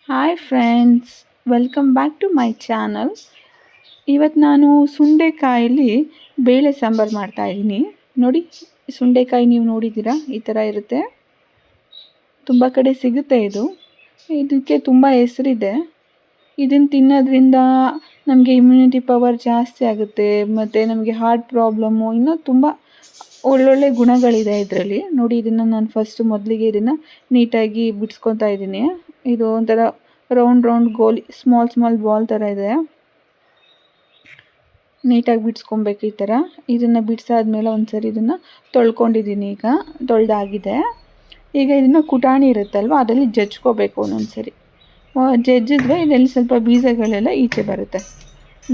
Hi friends, welcome back to my channel. ಇವತ್ತು ನಾನು ಸುಂಡೆಕಾಯಲ್ಲಿ ಬೇಳೆ ಸಾಂಬಾರು ಮಾಡ್ತಾಯಿದ್ದೀನಿ. ನೋಡಿ, ಸುಂಡೆಕಾಯಿ ನೀವು ನೋಡಿದ್ದೀರಾ, ಈ ಥರ ಇರುತ್ತೆ. ತುಂಬ ಕಡೆ ಸಿಗುತ್ತೆ ಇದು. ಇದಕ್ಕೆ ತುಂಬ ಹೆಸರಿದೆ. ಇದನ್ನು ತಿನ್ನೋದ್ರಿಂದ ನಮಗೆ ಇಮ್ಯುನಿಟಿ ಪವರ್ ಜಾಸ್ತಿ ಆಗುತ್ತೆ, ಮತ್ತು ನಮಗೆ ಹಾರ್ಟ್ ಪ್ರಾಬ್ಲಮ್ಮು ಇನ್ನೂ ತುಂಬ ಒಳ್ಳೊಳ್ಳೆ ಗುಣಗಳಿದೆ ಇದರಲ್ಲಿ. ನೋಡಿ, ಇದನ್ನು ನಾನು ಮೊದಲಿಗೆ ಇದನ್ನು ನೀಟಾಗಿ ಬಿಡಿಸ್ಕೊತಾ ಇದ್ದೀನಿ. ಇದು ಒಂಥರ ರೌಂಡ್ ಗೋಲಿ ಸ್ಮಾಲ್ ಬಾಲ್ ಥರ ಇದೆ. ನೀಟಾಗಿ ಬಿಡಿಸ್ಕೊಬೇಕು ಈ ಥರ. ಇದನ್ನು ಬಿಡಿಸಾದ್ಮೇಲೆ ಒಂದ್ಸರಿ ಇದನ್ನು ತೊಳ್ಕೊಂಡಿದ್ದೀನಿ. ಈಗ ತೊಳೆದಾಗಿದೆ. ಈಗ ಇದನ್ನು ಕುಟಾಣಿ ಇರುತ್ತಲ್ವ, ಅದರಲ್ಲಿ ಜಜ್ಕೋಬೇಕು ಒಂದೊಂದ್ಸರಿ. ಜಜ್ಜಿದ್ರೆ ಇದರಲ್ಲಿ ಸ್ವಲ್ಪ ಬೀಜಗಳೆಲ್ಲ ಈಚೆ ಬರುತ್ತೆ.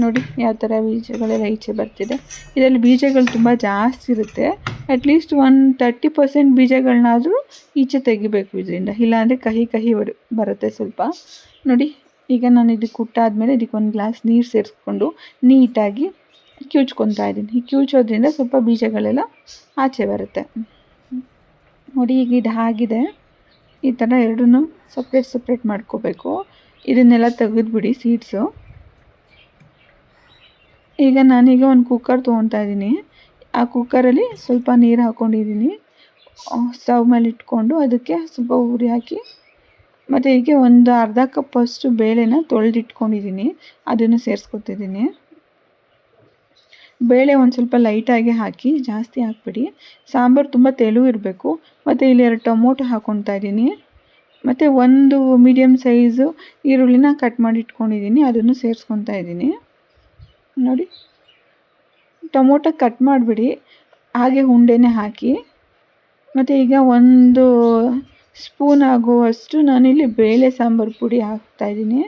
ನೋಡಿ ಯಾವ ಥರ ಬೀಜಗಳೆಲ್ಲ ಈಚೆ ಬರ್ತಿದೆ. ಇದರಲ್ಲಿ ಬೀಜಗಳು ತುಂಬ ಜಾಸ್ತಿ ಇರುತ್ತೆ. ಅಟ್ಲೀಸ್ಟ್ 30% ಬೀಜಗಳನ್ನಾದರೂ ಈಚೆ ತೆಗಿಬೇಕು ಇದರಿಂದ, ಇಲ್ಲಾಂದರೆ ಕಹಿ ಬರುತ್ತೆ ಸ್ವಲ್ಪ. ನೋಡಿ, ಈಗ ನಾನು ಇದಕ್ಕೆ ಕುಟ್ಟಾದ್ಮೇಲೆ ಇದಕ್ಕೆ ಒಂದು ಗ್ಲಾಸ್ ನೀರು ಸೇರಿಸ್ಕೊಂಡು ನೀಟಾಗಿ ಕಿವುಚ್ಕೊತಾ ಇದ್ದೀನಿ. ಈ ಕಿವುಚೋದ್ರಿಂದ ಸ್ವಲ್ಪ ಬೀಜಗಳೆಲ್ಲ ಆಚೆ ಬರುತ್ತೆ. ನೋಡಿ, ಈಗ ಇದು ಆಗಿದೆ. ಈ ಥರ ಎರಡನ್ನೂ ಸಪ್ರೇಟ್ ಮಾಡ್ಕೋಬೇಕು. ಇದನ್ನೆಲ್ಲ ತೆಗೆದುಬಿಡಿ ಸೀಡ್ಸು. ಈಗ ನಾನೀಗ ಒಂದು ಕುಕ್ಕರ್ ತೊಗೊತಾ ಇದ್ದೀನಿ. ಆ ಕುಕ್ಕರಲ್ಲಿ ಸ್ವಲ್ಪ ನೀರು ಹಾಕ್ಕೊಂಡಿದ್ದೀನಿ. ಸ್ಟವ್ ಮೇಲೆ ಇಟ್ಕೊಂಡು ಅದಕ್ಕೆ ಸ್ವಲ್ಪ ಉರಿ ಹಾಕಿ, ಮತ್ತು ಹೀಗೆ ಒಂದು ಅರ್ಧ ಕಪ್ಪಷ್ಟು ಬೇಳೆನ ತೊಳೆದಿಟ್ಕೊಂಡಿದ್ದೀನಿ, ಅದನ್ನು ಸೇರಿಸ್ಕೊತಿದ್ದೀನಿ. ಬೇಳೆ ಒಂದು ಸ್ವಲ್ಪ ಲೈಟಾಗಿ ಹಾಕಿ, ಜಾಸ್ತಿ ಹಾಕ್ಬಿಡಿ. ಸಾಂಬಾರು ತುಂಬ ತೆಳು ಇರಬೇಕು. ಮತ್ತು ಇಲ್ಲಿ 2 ಟೊಮೊಟೊ ಹಾಕ್ಕೊತಾ ಇದ್ದೀನಿ. ಮತ್ತು ಒಂದು ಮೀಡಿಯಮ್ ಸೈಜು ಈರುಳ್ಳಿನ ಕಟ್ ಮಾಡಿ ಇಟ್ಕೊಂಡಿದ್ದೀನಿ, ಅದನ್ನು ಸೇರಿಸ್ಕೊತಾ ಇದ್ದೀನಿ. ನೋಡಿ, ಟೊಮೊಟೊ ಕಟ್ ಮಾಡಿಬಿಡಿ, ಹಾಗೆ ಉಂಡೆನೇ ಹಾಕಿ. ಮತ್ತು ಈಗ 1 ಸ್ಪೂನ್ ಆಗುವಷ್ಟು ನಾನಿಲ್ಲಿ ಬೇಳೆ ಸಾಂಬಾರು ಪುಡಿ ಹಾಕ್ತಾಯಿದ್ದೀನಿ.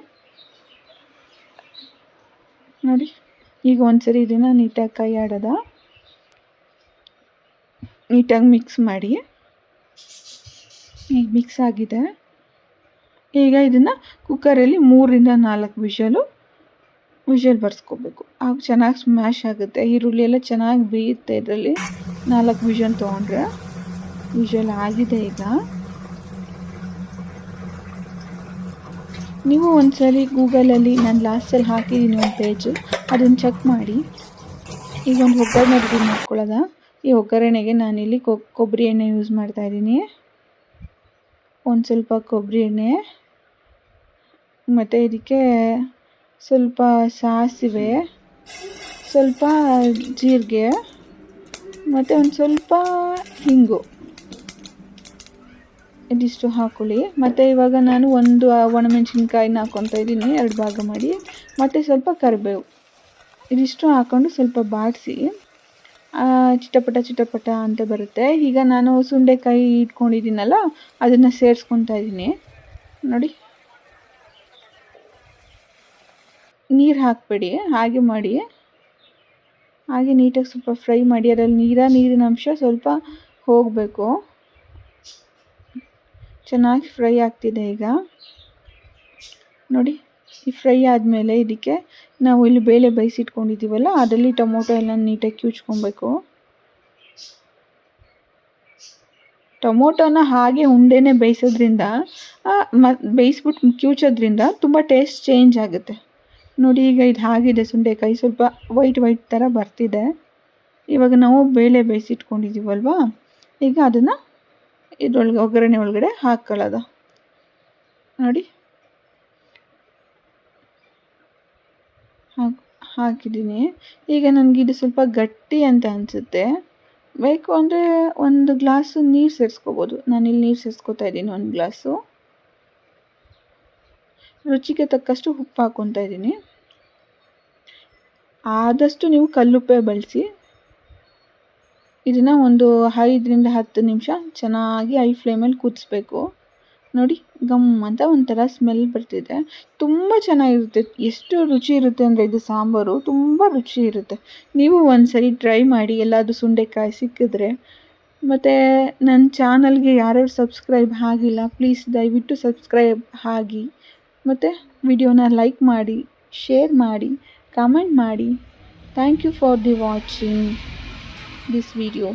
ನೋಡಿ, ಈಗ ಒಂದ್ಸರಿ ಇದನ್ನು ನೀಟಾಗಿ ಕೈ ಆಡೋದ ನೀಟಾಗಿ ಮಿಕ್ಸ್ ಮಾಡಿ. ಈಗ ಮಿಕ್ಸ್ ಆಗಿದೆ. ಈಗ ಇದನ್ನು ಕುಕ್ಕರಲ್ಲಿ 3ರಿಂದ 4 ವಿಷಲ್ ಬರ್ಸ್ಕೋಬೇಕು. ಆಗ ಚೆನ್ನಾಗಿ ಸ್ಮ್ಯಾಶ್ ಆಗುತ್ತೆ. ಈರುಳ್ಳಿ ಎಲ್ಲ ಚೆನ್ನಾಗಿ ಬೇಯುತ್ತೆ ಇದರಲ್ಲಿ. 4 ವಿಷಲ್ ತೊಗೊಂಡ್ರೆ. ವಿಷಲ್ ಆಗಿದೆ. ಈಗ ನೀವು ಒಂದ್ಸರಿ ಗೂಗಲಲ್ಲಿ ನಾನು ಲಾಸ್ಟಲ್ಲಿ ಹಾಕಿದ್ದೀನಿ ಒಂದು ಪೇಜು, ಅದನ್ನು ಚೆಕ್ ಮಾಡಿ. ಈಗ ಒಂದು ಒಗ್ಗರಣೆ ರೆಡಿ ಮಾಡ್ಕೊಳ್ಳೋದ. ಈ ಒಗ್ಗರಣೆಗೆ ನಾನಿಲ್ಲಿ ಕೊಬ್ಬರಿ ಎಣ್ಣೆ ಯೂಸ್ ಮಾಡ್ತಾಯಿದ್ದೀನಿ. ಒಂದು ಸ್ವಲ್ಪ ಕೊಬ್ಬರಿ ಎಣ್ಣೆ, ಮತ್ತು ಇದಕ್ಕೆ ಸ್ವಲ್ಪ ಸಾಸಿವೆ, ಸ್ವಲ್ಪ ಜೀರಿಗೆ, ಮತ್ತು ಒಂದು ಸ್ವಲ್ಪ ಹಿಂಗು, ಇದಿಷ್ಟು ಹಾಕ್ಕೊಳ್ಳಿ. ಮತ್ತು ಇವಾಗ ನಾನು ಒಂದು ಒಣಮೆಣಸಿನ್ಕಾಯಿನ ಹಾಕ್ಕೊತಾ ಇದ್ದೀನಿ, 2 ಭಾಗ ಮಾಡಿ. ಮತ್ತು ಸ್ವಲ್ಪ ಕರಿಬೇವು, ಇದಿಷ್ಟು ಹಾಕ್ಕೊಂಡು ಸ್ವಲ್ಪ ಬಾಡಿಸಿ, ಚಿಟಪಟ ಅಂತ ಬರುತ್ತೆ. ಈಗ ನಾನು ಸುಂಡೆಕಾಯಿ ಇಟ್ಕೊಂಡಿದ್ದೀನಲ್ಲ, ಅದನ್ನು ಸೇರಿಸ್ಕೊತಾ ಇದ್ದೀನಿ. ನೋಡಿ, ನೀರು ಹಾಕಬೇಡಿ, ಹಾಗೆ ಮಾಡಿ. ಹಾಗೆ ನೀಟಾಗಿ ಸ್ವಲ್ಪ ಫ್ರೈ ಮಾಡಿ. ಅದರಲ್ಲಿ ನೀರಿನ ಅಂಶ ಸ್ವಲ್ಪ ಹೋಗಬೇಕು. ಚೆನ್ನಾಗಿ ಫ್ರೈ ಆಗ್ತಿದೆ. ಈಗ ನೋಡಿ, ಈ ಫ್ರೈ ಆದಮೇಲೆ ಇದಕ್ಕೆ ನಾವು ಇಲ್ಲಿ ಬೇಳೆ ಬೇಯಿಸಿಟ್ಕೊಂಡಿದ್ದೀವಲ್ಲ, ಅದರಲ್ಲಿ ಟೊಮೊಟೊ ಎಲ್ಲ ನೀಟಾಗಿ ಕಿವುಚ್ಕೊಬೇಕು. ಟೊಮೊಟೊನ ಹಾಗೆ ಉಂಡೆನೇ ಬೇಯಿಸೋದ್ರಿಂದ, ಬೇಯಿಸ್ಬಿಟ್ಟು ಕಿವುಚೋದ್ರಿಂದ ತುಂಬ ಟೇಸ್ಟ್ ಚೇಂಜ್ ಆಗುತ್ತೆ. ನೋಡಿ, ಈಗ ಇದು ಆಗಿದೆ. ಸುಂಡೆಕಾಯಿ ಸ್ವಲ್ಪ ವೈಟ್ ಥರ ಬರ್ತಿದೆ. ಇವಾಗ ನಾವು ಬೇಳೆ ಬೇಯಿಸಿಟ್ಕೊಂಡಿದ್ದೀವಲ್ವ, ಈಗ ಅದನ್ನು ಇದರೊಳಗೆ ಒಗ್ಗರಣೆ ಒಳಗಡೆ ಹಾಕ್ಕೊಳ್ಳೋದು. ನೋಡಿ, ಹಾಕಿದ್ದೀನಿ. ಈಗ ನನಗಿದು ಸ್ವಲ್ಪ ಗಟ್ಟಿ ಅಂತ ಅನಿಸುತ್ತೆ. ಬೇಕು ಅಂದರೆ 1 ಗ್ಲಾಸು ನೀರು ಸೇರಿಸ್ಕೋಬೋದು. ನಾನಿಲ್ಲಿ ನೀರು ಸೇರಿಸ್ಕೊತಾ ಇದ್ದೀನಿ 1 ಗ್ಲಾಸು. ರುಚಿಗೆ ತಕ್ಕಷ್ಟು ಉಪ್ಪು ಹಾಕ್ಕೊತಾ ಇದ್ದೀನಿ. ಆದಷ್ಟು ನೀವು ಕಲ್ಲುಪ್ಪೇ ಬಳಸಿ. ಇದನ್ನು ಒಂದು 5ರಿಂದ 10 ನಿಮಿಷ ಚೆನ್ನಾಗಿ ಹೈ ಫ್ಲೇಮಲ್ಲಿ ಕುದಿಸ್ಬೇಕು. ನೋಡಿ, ಗಮ್ ಅಂತ ಒಂಥರ ಸ್ಮೆಲ್ ಬರ್ತಿದೆ. ತುಂಬ ಚೆನ್ನಾಗಿರುತ್ತೆ. ಎಷ್ಟು ರುಚಿ ಇರುತ್ತೆ ಅಂದರೆ ಇದು ಸಾಂಬಾರು ತುಂಬ ರುಚಿ ಇರುತ್ತೆ. ನೀವು ಒಂದ್ಸರಿ ಟ್ರೈ ಮಾಡಿ, ಎಲ್ಲಾದರೂ ಸುಂಡೆಕಾಯಿ ಸಿಕ್ಕಿದ್ರೆ. ಮತ್ತು ನನ್ನ ಚಾನಲ್ಗೆ ಯಾರ್ಯಾರು ಸಬ್ಸ್ಕ್ರೈಬ್ ಆಗಿಲ್ಲ, ಪ್ಲೀಸ್ ದಯವಿಟ್ಟು ಸಬ್ಸ್ಕ್ರೈಬ್ ಆಗಿ. ಮತ್ತು ವಿಡಿಯೋನ ಲೈಕ್ ಮಾಡಿ, ಶೇರ್ ಮಾಡಿ, ಕಮೆಂಟ್ ಮಾಡಿ. Thank you for the watching this video.